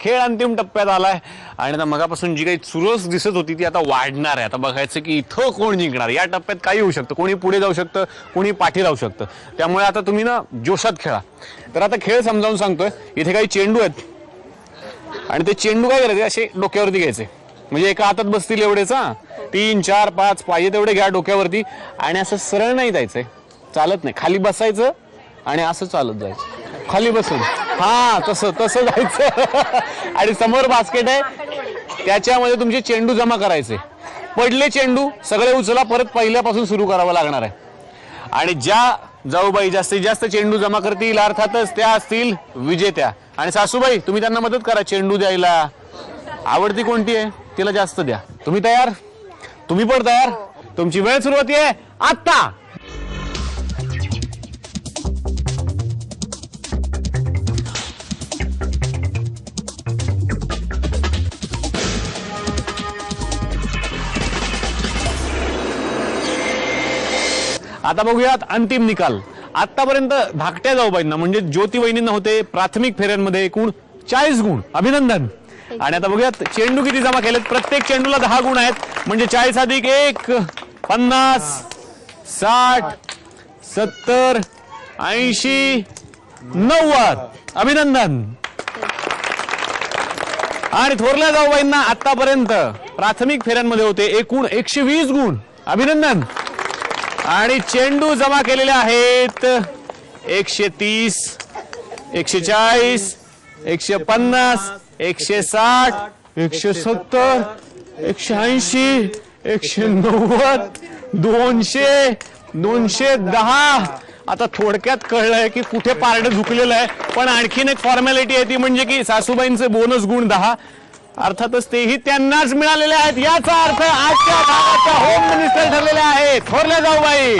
खेळ अंतिम टप्प्यात आलाय आणि आता मगापासून जी काही चुरस दिसत होती ती आता वाढणार आहे। आता बघायचं की इथं कोण जिंकणार। या टप्प्यात काही होऊ शकतं, कोणी पुढे जाऊ शकतं, कोणी पाठी राहू शकतं। त्यामुळे आता तुम्ही ना जोशात खेळा। तर आता खेळ समजावून सांगतोय। इथे काही चेंडू आहेत आणि ते चेंडू काय करायचे, असे डोक्यावरती घ्यायचे, म्हणजे एका हातात बसतील एवढेच। 3 4 5 पाहिजे तेवढे घ्या डोक्यावरती आणि असं सरळ नाही जायचंय, चालत नाही, खाली बसायचं आणि असं चालत जायचं, खाली बसून हा तसं तसं जायचं आणि समोर बास्केट आहे त्याच्यामध्ये तुमचे चेंडू जमा करायचे। पडले चेंडू सगळे उचला, परत पहिल्यापासून सुरू करावं लागणार आहे। आणि ज्या जाऊबाई जास्तीत जास्त चेंडू जमा करतील अर्थातच त्या असतील विजेत्या। आणि सासूबाई तुम्ही त्यांना मदत करा चेंडू द्यायला, आवडती कोणती आहे तिला जास्त द्या। तुम्ही तयार? तुम्ही पण तयार? तुमची वेळ सुरुवात आहे आता। आता बघूयात अंतिम निकाल। आतापर्यंत धाकट्या जाऊबाईंना म्हणजे ज्योती वहिनींना होते प्राथमिक फेऱ्यांमध्ये एकूण 40 गुण, अभिनंदन। आणि आता बघूयात चेंडू किती जमा केलेत। प्रत्येक चेंडूला 10 गुण आहेत, म्हणजे 40 अधिक 1 50 60 70 80 90, अभिनंदन। आणि थोरल्या जाऊबाईंना आतापर्यंत प्राथमिक फेऱ्यांमध्ये होते एकूण 120 गुण, अभिनंदन। आणि चेंडू जमा केलेले आहेत 130 140 150 160 170 180 190 200 210। आता थोडक्यात कळलंय की कुठे पारडं झुकलेलं आहे, पण आणखीन एक फॉर्मॅलिटी आहे ती म्हणजे की सासूबाईंचे बोनस गुण 10 अर्थातच तेही त्यांनाच मिळालेले आहेत। याचा अर्थ आजच्या भागाच्या होम मिनिस्टर ठरलेले आहेत थोरल्या जाऊबाई।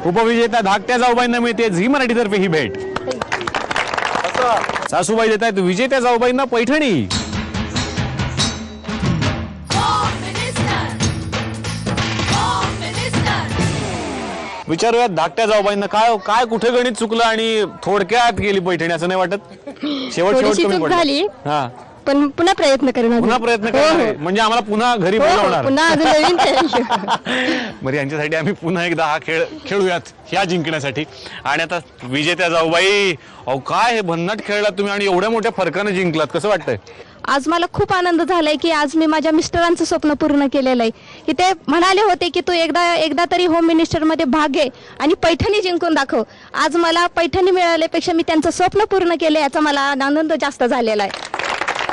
उपविजेता धाकट्या जाऊबाईंना मिळते झी मराठीतर्फे ही भेट। सासूबाई देत आहेत विजेत्या जाऊबाईंना पैठणी। विचारूयात धाकट्या जाऊबाईंना काय काय कुठे गणित चुकलं आणि थोडक्यात गेली पैठणी, असं नाही वाटत? शेवट झाली हा, पण पुन्हा प्रयत्न करणार, पुन्हा प्रयत्न करणार म्हणजे आम्हाला पुन्हा घरी बोलावणार पुन्हा अजून नवीन बरं, यांच्यासाठी आम्ही पुन्हा एकदा हा खेळ खेळूयात ह्या जिंकण्यासाठी। आणि आता विजेत्या जाऊबाई, अहो काय हे भन्नाट खेळलात तुम्ही आणि एवढ्या मोठ्या फरकाने जिंकलात, कसं वाटतंय? आज मला खूप आनंद झालाय की आज मी माझ्या मिस्टरांचं स्वप्न पूर्ण केलेलं आहे की ते म्हणाले होते की तू एकदा तरी होम मिनिस्टर मध्ये भाग घे आणि पैठणी जिंकून दाखव। आज मला पैठणी मिळाल्यापेक्षा मी त्यांचं स्वप्न पूर्ण केलं याचा मला आनंद जास्त झालेला आहे।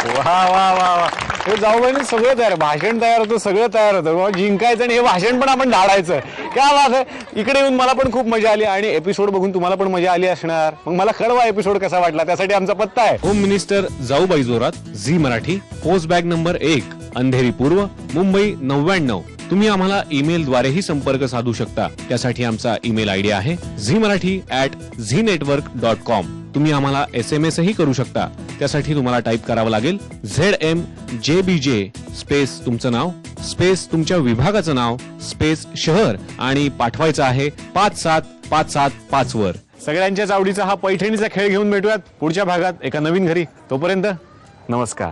वा वा वा वा, हे जाऊबाईने सगळं तयार, भाषण तयार होतं, सगळं तयार होतं, जिंकायचं आणि हे भाषण पण आपण धाडायचं, क्या बात आहे। इकडे येऊन मला पण खूप मजा आली आणि एपिसोड बघून तुम्हाला पण मजा आली असणार। मग मला कळवा एपिसोड कसा वाटला, त्यासाठी आमचा पत्ता आहे home minister Jaubai Jorat, Zee Marathi, post bag number 1, Andheri पूर्व, मुंबई 99। तुम्ही आम्हाला ईमेल द्वारेही संपर्क साधू शकता। त्यासाठी आमचा ईमेल आयडी आहे zee@zeenetwork.com। तुम्ही आम्हाला SMS ही करू शकता। त्यासाठी तुम्हाला टाईप करावं लागेल ZMJBJ स्पेस तुमचं नाव स्पेस तुमच्या विभागाचं नाव स्पेस शहर आणि पाठवायचं आहे 57575 वर। सगळ्यांच्याच आवडीचा हा पैठणीचा खेळ घेऊन भेटूयात पुढच्या भागात एका नवीन घरी। तोपर्यंत नमस्कार।